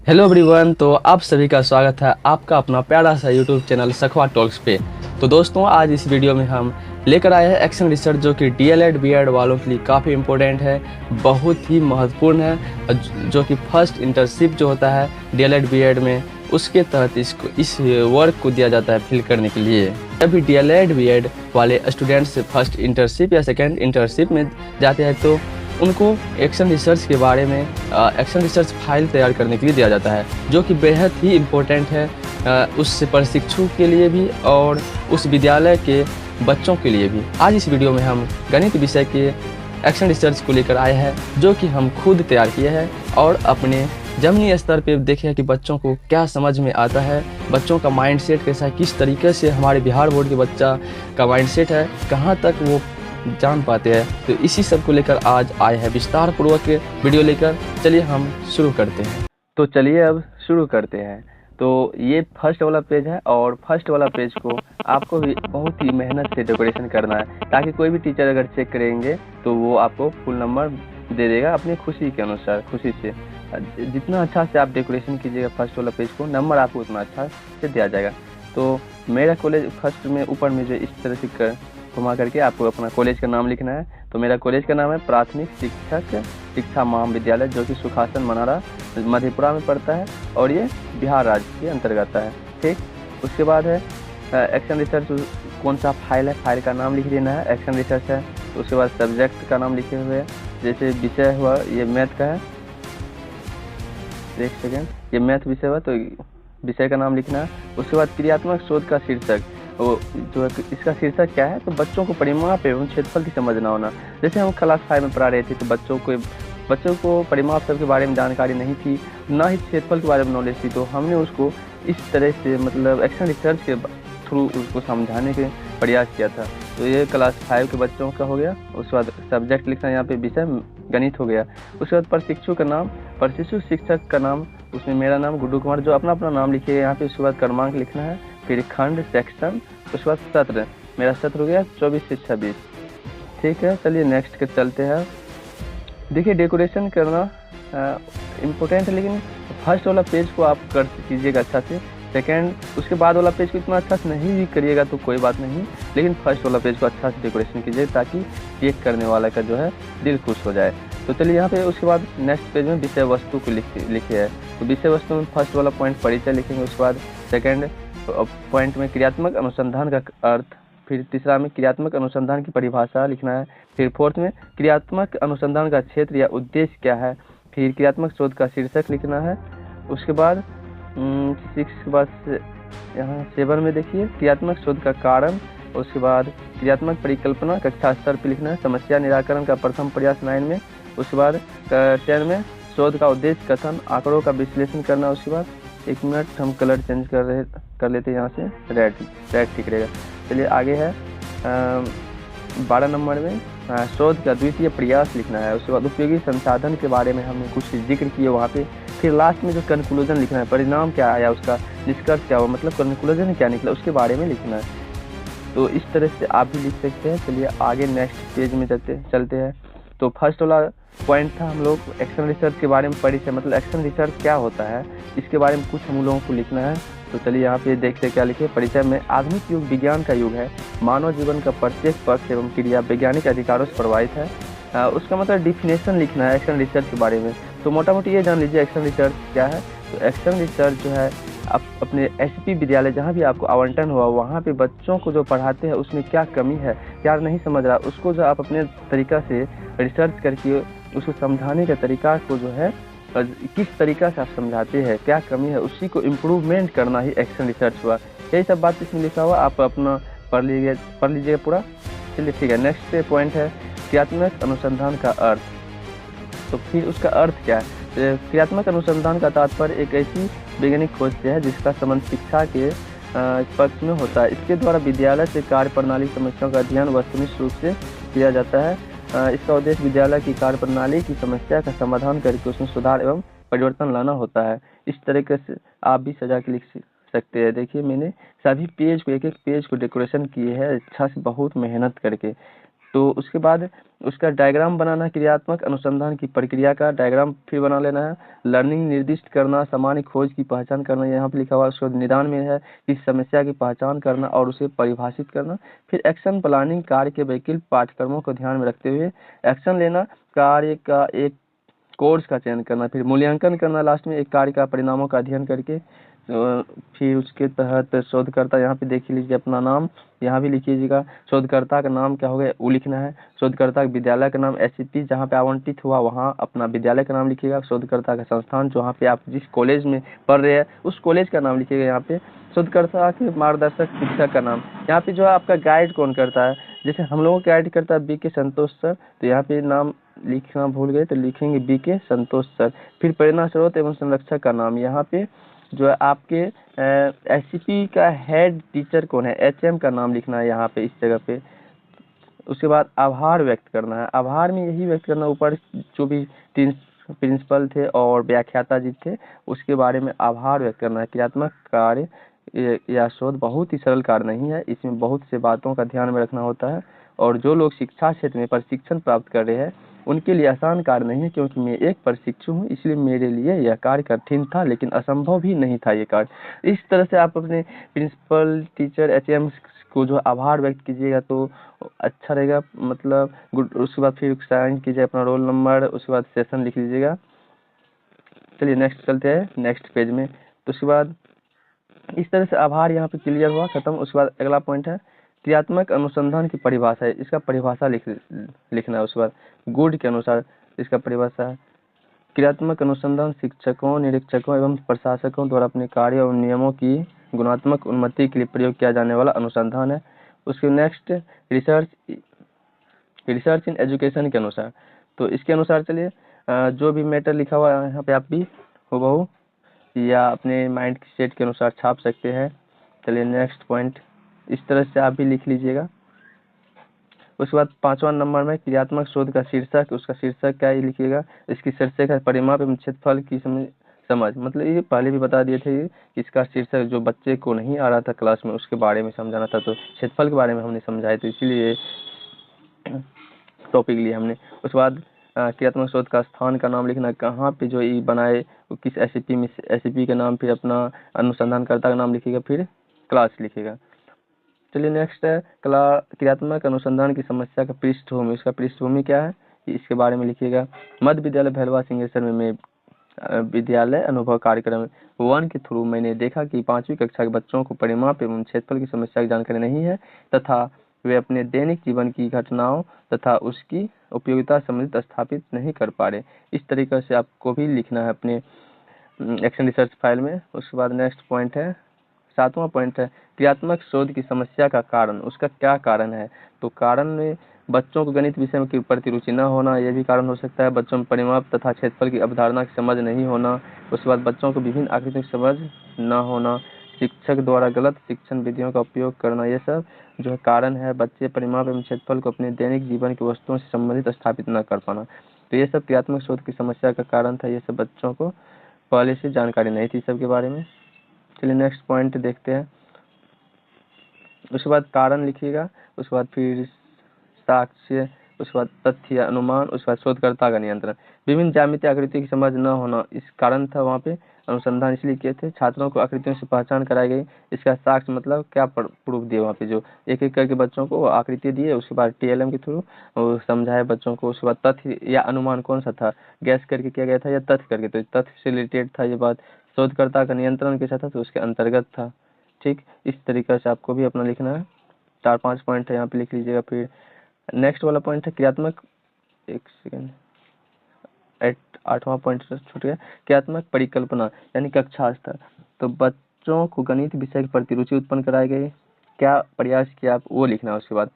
Hello everyone. तो आप सभी का स्वागत है आपका अपना प्यारा सा यूट्यूब चैनल सखवा टॉक्स पे। तो दोस्तों, आज इस वीडियो में हम लेकर आए हैं एक्शन रिसर्च, जो कि डीएलएड बीएड वालों के लिए काफ़ी इम्पोर्टेंट है, बहुत ही महत्वपूर्ण है। जो कि फर्स्ट इंटर्नशिप जो होता है डीएलएड बीएड में, उसके तहत इस वर्क को दिया जाता है फिल करने के लिए। जब भी डीएलएड बीएड वाले स्टूडेंट्स फर्स्ट इंटर्नशिप या सेकेंड इंटर्नशिप में जाते हैं, तो उनको एक्शन रिसर्च के बारे में एक्शन रिसर्च फाइल तैयार करने के लिए दिया जाता है, जो कि बेहद ही इम्पोर्टेंट है उस प्रशिक्षु के लिए भी और उस विद्यालय के बच्चों के लिए भी। आज इस वीडियो में हम गणित विषय के एक्शन रिसर्च को लेकर आए हैं, जो कि हम खुद तैयार किए हैं और अपने जमीनी स्तर पे देखे हैं कि बच्चों को क्या समझ में आता है, बच्चों का माइंडसेट कैसा है, किस तरीके से हमारे बिहार बोर्ड के बच्चा का माइंडसेट है, कहाँ तक वो जान पाते हैं। तो इसी सब को लेकर आज आए हैं विस्तार पूर्वक वीडियो लेकर। चलिए हम शुरू करते हैं। तो चलिए अब शुरू करते हैं। तो ये फर्स्ट वाला पेज है और फर्स्ट वाला पेज को आपको भी बहुत ही मेहनत से डेकोरेशन करना है, ताकि कोई भी टीचर अगर चेक करेंगे तो वो आपको फुल नंबर दे देगा अपनी खुशी के अनुसार, खुशी से। जितना अच्छा से आप डेकोरेशन कीजिएगा फर्स्ट वाला पेज को, नंबर आपको उतना अच्छा से दिया जाएगा। तो मेरा कॉलेज फर्स्ट में ऊपर में जो इस तरह से घुमा करके आपको अपना कॉलेज का नाम लिखना है। तो मेरा कॉलेज का नाम है प्राथमिक शिक्षक शिक्षा महाविद्यालय, जो कि सुखासन मनारा मधेपुरा में पड़ता है और ये बिहार राज्य के अंतर्गत है। ठीक, उसके बाद है एक्शन रिसर्च, कौन सा फाइल है, फाइल का नाम लिख देना है, एक्शन रिसर्च है। उसके बाद सब्जेक्ट का नाम लिखे हुए हैं, जैसे विषय हुआ ये मैथ का है, एक सेकेंड, ये मैथ विषय हुआ तो विषय का नाम लिखना है। उसके बाद क्रियात्मक शोध का शीर्षक, वो जो है इसका शीर्षक क्या है, तो बच्चों को परिमाप एवं क्षेत्रफल की समझना होना। जैसे हम क्लास 5 में पढ़ा रहे थे, तो बच्चों को परिमाप सब के बारे में जानकारी नहीं थी, ना ही क्षेत्रफल के बारे में नॉलेज थी। तो हमने उसको इस तरह से मतलब एक्शन रिसर्च के थ्रू उसको समझाने के प्रयास किया था। तो ये क्लास 5 के बच्चों का हो गया। उसके बाद सब्जेक्ट लिखना, यहाँ पे विषय गणित हो गया। उसके बाद प्रशिक्षु का नाम, प्रशिक्षु शिक्षक का नाम, उसमें मेरा नाम गुड्डू कुमार, जो अपना अपना नाम लिखिएगा यहाँ पे। उसके बाद क्रमांक लिखना है, फिर खंड, सेक्शन, उसके बाद सत्र, मेरा सत्र हो गया 24 से 26। ठीक है, चलिए नेक्स्ट के चलते हैं। देखिए, डेकोरेशन करना इम्पोर्टेंट है, लेकिन फर्स्ट वाला पेज को आप कर कीजिएगा अच्छा से। सेकेंड, उसके बाद वाला पेज को इतना अच्छा से नहीं भी करिएगा तो कोई बात नहीं, लेकिन फर्स्ट वाला पेज को अच्छा से डेकोरेशन कीजिए, ताकि चेक करने वाला का जो है दिल खुश हो जाए। तो चलिए यहाँ पे उसके बाद नेक्स्ट पेज में विषय वस्तु को लिखे है। तो विषय वस्तु में फर्स्ट वाला पॉइंट परिचय लिखेंगे। उसके बाद सेकेंड पॉइंट में क्रियात्मक अनुसंधान का अर्थ, फिर तीसरा में क्रियात्मक अनुसंधान की परिभाषा लिखना है, फिर फोर्थ में क्रियात्मक अनुसंधान का क्षेत्र या उद्देश्य क्या है, फिर क्रियात्मक शोध का शीर्षक लिखना है। उसके बाद 6 के बाद यहाँ 7 में देखिए क्रियात्मक शोध का कारण। उसके बाद क्रियात्मक परिकल्पना कक्षा स्तर पर लिखना है, समस्या निराकरण का प्रथम प्रयास 9 में। उसके बाद 10 में शोध का उद्देश्य कथन, आंकड़ों का विश्लेषण करना। उसके बाद 1 मिनट हम कलर चेंज कर लेते हैं, यहाँ से रेड ठीक रहेगा। चलिए आगे है 12 नंबर में शोध का द्वितीय प्रयास लिखना है। उसके बाद उपयोगी संसाधन के बारे में हमने कुछ जिक्र किया वहाँ पे। फिर लास्ट में जो कंक्लूजन लिखना है, परिणाम क्या आया, उसका निष्कर्ष क्या हुआ, मतलब कंक्लूजन क्या निकला, उसके बारे में लिखना है। तो इस तरह से आप भी लिख सकते हैं। चलिए आगे नेक्स्ट पेज में चलते हैं। तो फर्स्ट वाला पॉइंट था हम लोग एक्शन रिसर्च के बारे में परिचय, मतलब एक्शन रिसर्च क्या होता है, इसके बारे में कुछ हम लोगों को लिखना है। तो चलिए यहाँ पे देखते क्या लिखे। परिचय में आधुनिक युग विज्ञान का युग है, मानव जीवन का प्रत्येक पक्ष एवं क्रिया वैज्ञानिक अधिकारों से प्रभावित है। उसका मतलब डिफिनेशन लिखना है एक्शन रिसर्च के बारे में। तो मोटा मोटी ये जान लीजिए एक्शन रिसर्च क्या है। तो एक्शन रिसर्च जो है, आप अपने एसपी विद्यालय जहाँ भी आपको आवंटन हुआ, वहाँ पे बच्चों को जो पढ़ाते हैं उसमें क्या कमी है, क्या नहीं समझ रहा, उसको जो आप अपने तरीका से रिसर्च करके उसको समझाने का तरीका को जो है, किस तरीका से आप समझाते हैं, क्या कमी है, उसी को इम्प्रूवमेंट करना ही एक्शन रिसर्च हुआ। यही सब बात इसमें लिखा हुआ, आप अपना पढ़ लीजिए पूरा। चलिए ठीक है, नेक्स्ट पॉइंट है क्रियात्मक अनुसंधान का अर्थ। तो फिर उसका अर्थ क्या है। क्रियात्मक अनुसंधान का तात्पर्य एक ऐसी वैज्ञानिक खोज से है जिसका संबंध शिक्षा के पक्ष में होता है। इसके द्वारा विद्यालय से कार्य प्रणाली समस्याओं का अध्ययन वस्तुनिष्ठ रूप से किया जाता है। इसका उद्देश्य विद्यालय की कार्य प्रणाली की समस्या का समाधान करके उसमें सुधार एवं परिवर्तन लाना होता है। इस तरीके से आप भी सजा के लिख सकते हैं। देखिए मैंने सभी पेज को, एक एक पेज को डेकोरेशन किए है अच्छा से, बहुत मेहनत करके। तो उसके बाद उसका डायग्राम बनाना, क्रियात्मक अनुसंधान की प्रक्रिया का डायग्राम फिर बना लेना है। लर्निंग निर्दिष्ट करना, सामान्य खोज की पहचान करना, यहाँ पे लिखा हुआ शोध निदान में है कि समस्या की पहचान करना और उसे परिभाषित करना। फिर एक्शन प्लानिंग, कार्य के वैकल्पिक पाठ्यक्रमों को ध्यान में रखते हुए एक्शन लेना, कार्य का एक कोर्स का चयन करना, फिर मूल्यांकन करना लास्ट में एक कार्य का परिणामों का अध्ययन करके। फिर उसके तहत शोधकर्ता, यहाँ पे देख लीजिए अपना नाम यहाँ भी लिखिएगा, शोधकर्ता का नाम क्या हो गया वो लिखना है। शोधकर्ता विद्यालय का नाम SCP जहाँ पे आवंटित हुआ वहाँ अपना विद्यालय का नाम लिखिएगा। शोधकर्ता का संस्थान जहाँ पे आप जिस कॉलेज में पढ़ रहे हैं उस कॉलेज का नाम लिखिएगा यहाँ पे। शोधकर्ता के मार्गदर्शक शिक्षक का नाम, यहाँ पे जो है आपका गाइड कौन करता है, जैसे हम लोगों को गाइड करता है BK संतोष सर, तो यहाँ पे नाम लिखना भूल गए तो लिखेंगे BK संतोष सर। फिर प्रेरणा स्रोत एवं संरक्षक का नाम, यहाँ पे जो है आपके SCP का हेड टीचर कौन है, HM का नाम लिखना है यहाँ पे इस जगह पे। उसके बाद आभार व्यक्त करना है, आभार में यही व्यक्त करना, ऊपर जो भी प्रिंसिपल थे और व्याख्याता जी थे उसके बारे में आभार व्यक्त करना है। क्रियात्मक कार्य या शोध बहुत ही सरल कार्य नहीं है, इसमें बहुत से बातों का ध्यान में रखना होता है और जो लोग शिक्षा क्षेत्र में प्रशिक्षण प्राप्त कर रहे हैं उनके लिए आसान कार्य नहीं है, क्योंकि मैं एक प्रशिक्षु हूँ इसलिए मेरे लिए यह कार्य कठिन था लेकिन असंभव भी नहीं था ये कार्य। इस तरह से आप अपने प्रिंसिपल, टीचर, HM को जो आभार व्यक्त कीजिएगा तो अच्छा रहेगा, मतलब गुड। उसके बाद फिर साइन कीजिए अपना रोल नंबर, उसके बाद सेशन लिख लीजिएगा। चलिए नेक्स्ट चलते हैं नेक्स्ट पेज में। तो उसके बाद इस तरह से आभार यहाँ पे क्लियर हुआ, खत्म। उसके बाद अगला पॉइंट है क्रियात्मक अनुसंधान की परिभाषा है, इसका परिभाषा लिखना है। उसके बाद गुड के अनुसार इसका परिभाषा है क्रियात्मक अनुसंधान शिक्षकों, निरीक्षकों एवं प्रशासकों द्वारा अपने कार्य और नियमों की गुणात्मक उन्नति के लिए प्रयोग किया जाने वाला अनुसंधान है। उसके नेक्स्ट रिसर्च इन एजुकेशन के अनुसार, तो इसके अनुसार चलिए जो भी मैटर लिखा हुआ है यहाँ पे आप भी हूबहू या अपने माइंड सेट के अनुसार छाप सकते हैं। चलिए नेक्स्ट पॉइंट इस तरह से आप भी लिख लीजिएगा। उसके बाद 5वां नंबर में क्रियात्मक शोध का शीर्षक, उसका शीर्षक क्या है लिखिएगा। इसकी शीर्षक है परिमाप एवं क्षेत्रफल की समझ, मतलब ये पहले भी बता दिए थे कि इसका शीर्षक जो बच्चे को नहीं आ रहा था क्लास में उसके बारे में समझाना था, तो क्षेत्रफल के बारे में हमने समझाया, तो इसीलिए टॉपिक लिया हमने। उसके बाद क्रियात्मक शोध का स्थान का नाम लिखना, कहाँ पे जो ये बनाए किस SCP में, SCP के नाम, फिर अपना अनुसंधानकर्ता का नाम लिखिएगा, फिर क्लास लिखिएगा। चलिए नेक्स्ट है क्रियात्मक अनुसंधान की समस्या का पृष्ठभूमि, इसका पृष्ठभूमि क्या है इसके बारे में लिखिएगा। मध्य विद्यालय भैलवा सिंहेश्वर में मैं विद्यालय अनुभव कार्यक्रम 1 के थ्रू मैंने देखा कि 5वीं कक्षा के बच्चों को परिमाप एवं क्षेत्रफल की समस्या की जानकारी नहीं है तथा वे अपने दैनिक जीवन की घटनाओं तथा उसकी उपयोगिता संबंधित स्थापित नहीं कर पा रहे। इस तरीके से आपको भी लिखना है अपने एक्शन रिसर्च फाइल में। उसके बाद नेक्स्ट पॉइंट है 7वां पॉइंट है क्रियात्मक शोध की समस्या का कारण, उसका क्या कारण है। तो कारण में बच्चों को गणित विषय के प्रति रुचि न होना, यह भी कारण हो सकता है। बच्चों में परिमाप तथा क्षेत्रफल की अवधारणा की समझ नहीं होना। उसके बाद बच्चों को विभिन्न आकृतियों की समझ न होना, शिक्षक द्वारा गलत शिक्षण विधियों का उपयोग करना, यह सब जो है कारण है। बच्चे परिमाप एवं क्षेत्रफल को अपने दैनिक जीवन की वस्तुओं से संबंधित स्थापित न कर पाना, तो ये सब क्रियात्मक शोध की समस्या का कारण था। ये सब बच्चों को पहले से जानकारी नहीं थी सब के बारे में। चलिए नेक्स्ट पॉइंट देखते हैं। उसके बाद कारण लिखिएगा, उसके बाद फिर साक्ष्य, उसके बाद तथ्य या अनुमान, उसके बाद शोधकर्ता का नियंत्रण। विभिन्न ज्यामितीय आकृतियों की समझ न होना, इस कारण था वहाँ पे अनुसंधान इसलिए किए थे। छात्रों को आकृतियों से पहचान कराई गई, इसका साक्ष्य मतलब क्या प्रूफ दिए वहाँ पे, जो एक एक करके बच्चों को आकृति दिए, उसके बाद TLM के थ्रू समझाए बच्चों को। उसके बाद तथ्य या अनुमान कौन सा था, गैस करके किया गया था या तथ्य करके, तो तथ्य से रिलेटेड था ये बात। शोधकर्ता का नियंत्रण कैसा था, तो उसके अंतर्गत था। ठीक, इस तरीके से आपको भी अपना लिखना है। 4-5 पॉइंट है यहाँ पे लिख लीजिएगा। फिर नेक्स्ट वाला पॉइंट है क्रियात्मक, एक सेकेंड, 8वां पॉइंट छूट गया, क्रियात्मक परिकल्पना यानी कक्षा स्तर। तो बच्चों को गणित विषय के प्रति रुचि उत्पन्न कराई गई, क्या प्रयास किया आप वो लिखना है। उसके बाद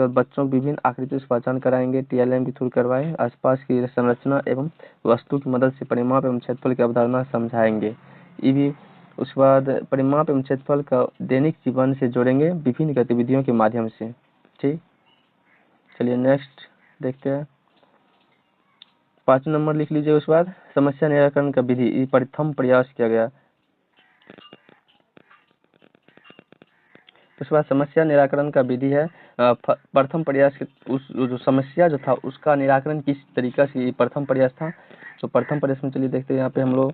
बच्चों को विभिन्न आकृतियों से पहचान कराएंगे, TLM के थ्रू करवाए। आसपास की संरचना एवं वस्तु की मदद से परिमाप एवं क्षेत्रफल की अवधारणा समझाएंगे, ये भी। उसके बाद परिमाप एवं क्षेत्रफल का दैनिक जीवन से जोड़ेंगे विभिन्न गतिविधियों के माध्यम से। ठीक, चलिए नेक्स्ट देखते हैं। 5 नंबर लिख लीजिए। उसके बाद समस्या निराकरण का विधि, ये प्रथम प्रयास किया गया। उसके बाद समस्या निराकरण का विधि है। प्रथम प्रयास के उस जो समस्या जो था उसका निराकरण किस तरीका से, ये प्रथम प्रयास था। तो प्रथम प्रयास में चलिए देखते हैं यहाँ पे हम लोग।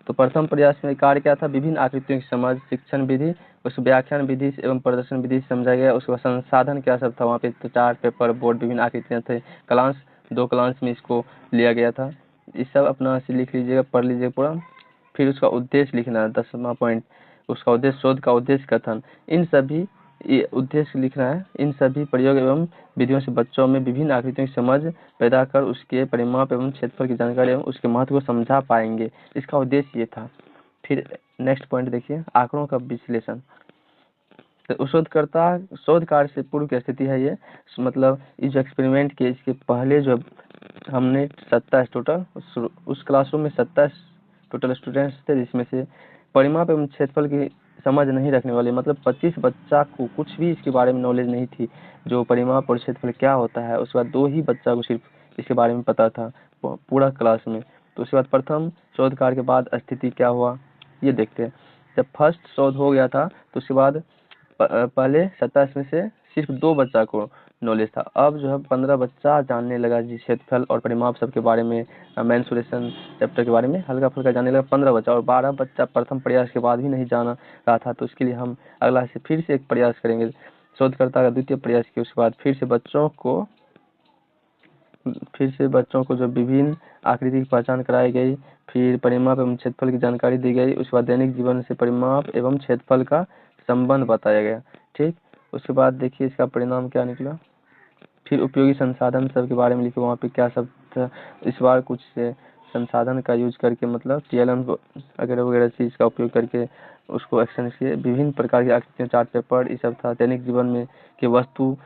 तो प्रथम प्रयास में कार्य क्या था, विभिन्न आकृतियों की समझ, शिक्षण विधि, उस व्याख्यान विधि एवं प्रदर्शन विधि से समझा गया। उसके बाद संसाधन क्या सब था वहाँ पे, तो चार्ट पेपर बोर्ड विभिन्न आकृतियाँ थे। क्लास 2 क्लास में इसको लिया गया था। ये सब अपना से लिख लीजिएगा, पढ़ लीजिएगा पूरा। फिर उसका उद्देश्य लिखना है, 10वां पॉइंट, उसका उद्देश्य, शोध का उद्देश्य कथन। इन सभी ये उद्देश्य लिखना है। इन सभी प्रयोग एवं विधियों से बच्चों में विभिन्न आकृतियों की समझ पैदा कर उसके परिमाप एवं क्षेत्रफल की जानकारी एवं उसके महत्व को समझा पाएंगे। इसका उद्देश्य ये था। फिर नेक्स्ट पॉइंट देखिए, आंकड़ों का विश्लेषण। तो शोध कार्य से पूर्व की स्थिति है ये, मतलब इस एक्सपेरिमेंट के इसके पहले जो हमने 27 टोटल उस क्लासरूम में 27 टोटल स्टूडेंट्स थे, जिसमें से परिमाप एवं क्षेत्रफल की समझ नहीं रखने वाले, मतलब 25 बच्चा को कुछ भी इसके बारे में नॉलेज नहीं थी, जो परिमाप और क्षेत्रफल क्या होता है। उसके बाद 2 ही बच्चा को सिर्फ इसके बारे में पता था पूरा क्लास में। तो उसके बाद प्रथम शोध कार्य के बाद स्थिति क्या हुआ ये देखते हैं। जब फर्स्ट शोध हो गया था तो उसके बाद पहले 27 में से सिर्फ 2 बच्चा को नॉलेज था। अब जो है 15 बच्चा जानने लगा जी क्षेत्रफल और परिमाप सब के बारे में, मेंसुरेशन चैप्टर के बारे में हल्का फुल्का जानने लगा 15 बच्चा, और 12 बच्चा प्रथम प्रयास के बाद भी नहीं जाना रहा था। तो इसके लिए हम अगला से फिर से एक प्रयास करेंगे, शोधकर्ता का द्वितीय प्रयास किया। उसके बाद फिर से बच्चों को जो विभिन्न आकृति की पहचान कराई गई, फिर परिमाप एवं क्षेत्रफल की जानकारी दी गई। उसके बाद दैनिक जीवन से परिमाप एवं क्षेत्रफल का संबंध बताया गया। ठीक, उसके बाद देखिए इसका परिणाम क्या निकला। फिर उपयोगी संसाधन सब के बारे में लिखे, वहाँ पे क्या सब था। इस बार कुछ संसाधन का यूज करके, मतलब TLM वगैरह वगैरह चीज़ का उपयोग करके उसको एक्सचेंज किए। विभिन्न प्रकार की आकृतियाँ, चार्ट पेपर, ये सब था। दैनिक जीवन में के वस्तु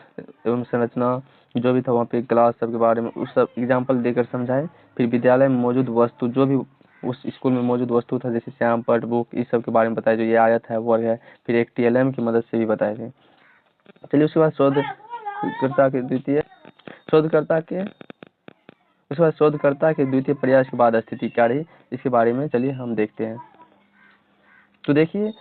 एवं संरचना जो भी था वहाँ पे ग्लास सब के बारे में उस सब एग्जाम्पल देकर समझाए। फिर विद्यालय में मौजूद वस्तु, जो भी उस स्कूल में मौजूद वस्तु था, जैसे श्याम पट, बुक, इस सब के बारे में बताया, जो ये आयत है, वर्ग है। फिर एक TLM की मदद से भी बताए थे। चलिए उसके बाद शोधकर्ता के द्वितीय प्रयास के बाद स्थिति क्या रही, इसके बारे में चलिए हम देखते हैं। तो देखिए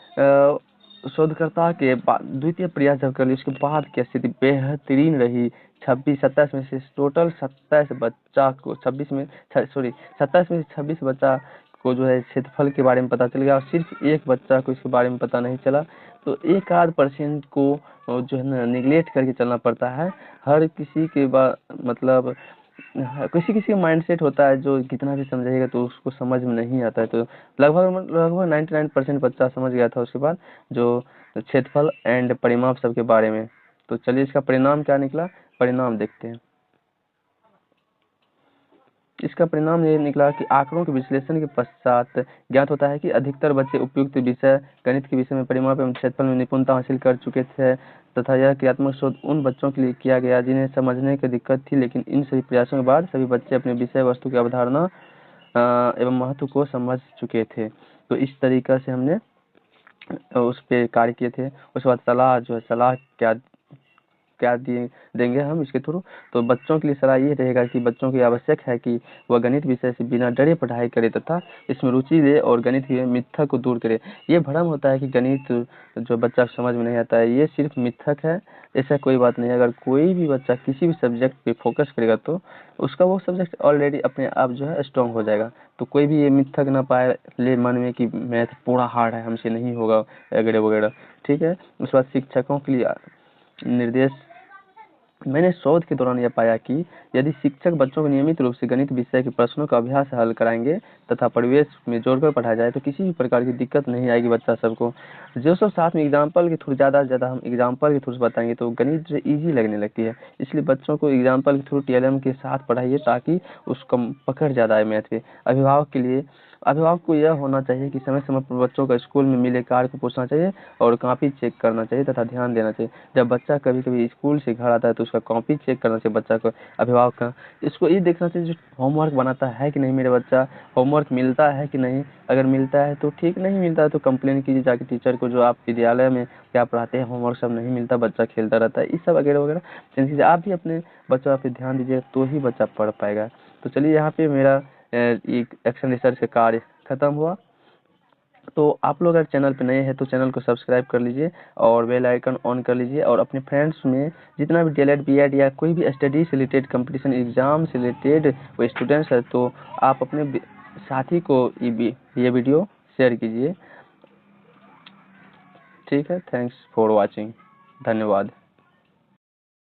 शोधकर्ता के द्वितीय प्रयास जब कर ली उसके बाद की स्थिति बेहतरीन रही। 27 में से टोटल 27 बच्चा को 27 में से 26 बच्चा को जो है क्षेत्रफल के बारे में पता चल गया, और सिर्फ एक बच्चा को इसके बारे में पता नहीं चला। तो 1-8% को जो है ना निगलेक्ट करके चलना पड़ता है। हर किसी के मतलब किसी किसी का माइंडसेट होता है जो कितना भी समझाइएगा तो उसको समझ में नहीं आता है। तो लगभग 99% बच्चा समझ गया था उसके बाद जो क्षेत्रफल एंड परिमाप सब के बारे में। तो चलिए इसका परिणाम क्या निकला, परिणाम देखते हैं। इसका परिणाम ये निकला कि आंकड़ों के विश्लेषण के पश्चात ज्ञात होता है कि अधिकतर बच्चे उपयुक्त विषय गणित के विषय में परिमाप एवं क्षेत्रफल में निपुणता हासिल कर चुके थे, तथा यह क्रियात्मक शोध उन बच्चों के लिए किया गया जिन्हें समझने की दिक्कत थी। लेकिन इन सभी प्रयासों के बाद सभी बच्चे अपने विषय वस्तु की अवधारणा एवं महत्व को समझ चुके थे। तो इस तरीका से हमने उस पे कार्य किए थे। उसके बाद सलाह क्या देंगे हम इसके थ्रू। तो बच्चों के लिए सलाह ये रहेगा कि बच्चों की आवश्यक है कि वह गणित विषय से बिना डरे पढ़ाई करे तथा इसमें रुचि ले और गणित के मिथक को दूर करे। ये भ्रम होता है कि गणित जो बच्चा समझ में नहीं आता है ये सिर्फ मिथक है, ऐसा कोई बात नहीं है। अगर कोई भी बच्चा किसी भी सब्जेक्ट पे फोकस करेगा तो उसका वो सब्जेक्ट ऑलरेडी अपने आप जो है स्ट्रॉन्ग हो जाएगा। तो कोई भी ये मिथक ना पाए ले मन में कि मैथ पूरा हार्ड है, हमसे नहीं होगा वगैरह वगैरह। ठीक है, उसके बाद शिक्षकों के लिए निर्देश। मैंने शोध के दौरान यह पाया कि यदि शिक्षक बच्चों को नियमित रूप से गणित विषय के प्रश्नों का अभ्यास हल कराएंगे तथा परिवेश में जोड़कर पढ़ाया जाए तो किसी भी प्रकार की दिक्कत नहीं आएगी बच्चा सबको। जो सब साथ में एग्जाम्पल के थ्रू ज़्यादा से ज़्यादा हम एग्जाम्पल के थ्रू बताएंगे तो गणित जो ईजी लगने लगती है। इसलिए बच्चों को एग्जाम्पल के थ्रू TLM के साथ पढ़ाइए ताकि उसका पकड़ ज़्यादा आए मैथ पे। अभिभावक को यह होना चाहिए कि समय समय पर बच्चों का स्कूल में मिले कार्य को पूछना चाहिए और कॉपी चेक करना चाहिए तथा ध्यान देना चाहिए। जब बच्चा कभी कभी स्कूल से घर आता है तो उसका कॉपी चेक करना चाहिए बच्चा को, अभिभावक का। इसको ये देखना चाहिए जो होमवर्क बनाता है कि नहीं मेरा बच्चा, होमवर्क मिलता है कि नहीं। अगर मिलता है तो ठीक, नहीं मिलता है तो कंप्लेन कीजिए जाके टीचर को जो आप विद्यालय में क्या पढ़ाते हैं, होमवर्क सब नहीं मिलता, बच्चा खेलता रहता है, इस सब वगैरह वगैरह चीज़ें आप भी अपने बच्चों पे ध्यान दीजिए तो ही बच्चा पढ़ पाएगा। तो चलिए यहाँ पे मेरा एक एक्शन रिसर्च का कार्य खत्म हुआ। तो आप लोग अगर चैनल पे नए हैं तो चैनल को सब्सक्राइब कर लीजिए और बेल आइकन ऑन कर लीजिए, और अपने फ्रेंड्स में जितना भी डीएलएड बीएड या कोई भी स्टडी से रिलेटेड कंपटीशन एग्जाम से रिलेटेड कोई स्टूडेंट्स है तो आप अपने साथी को ये वीडियो शेयर कीजिए। ठीक है, थैंक्स फॉर वॉचिंग, धन्यवाद।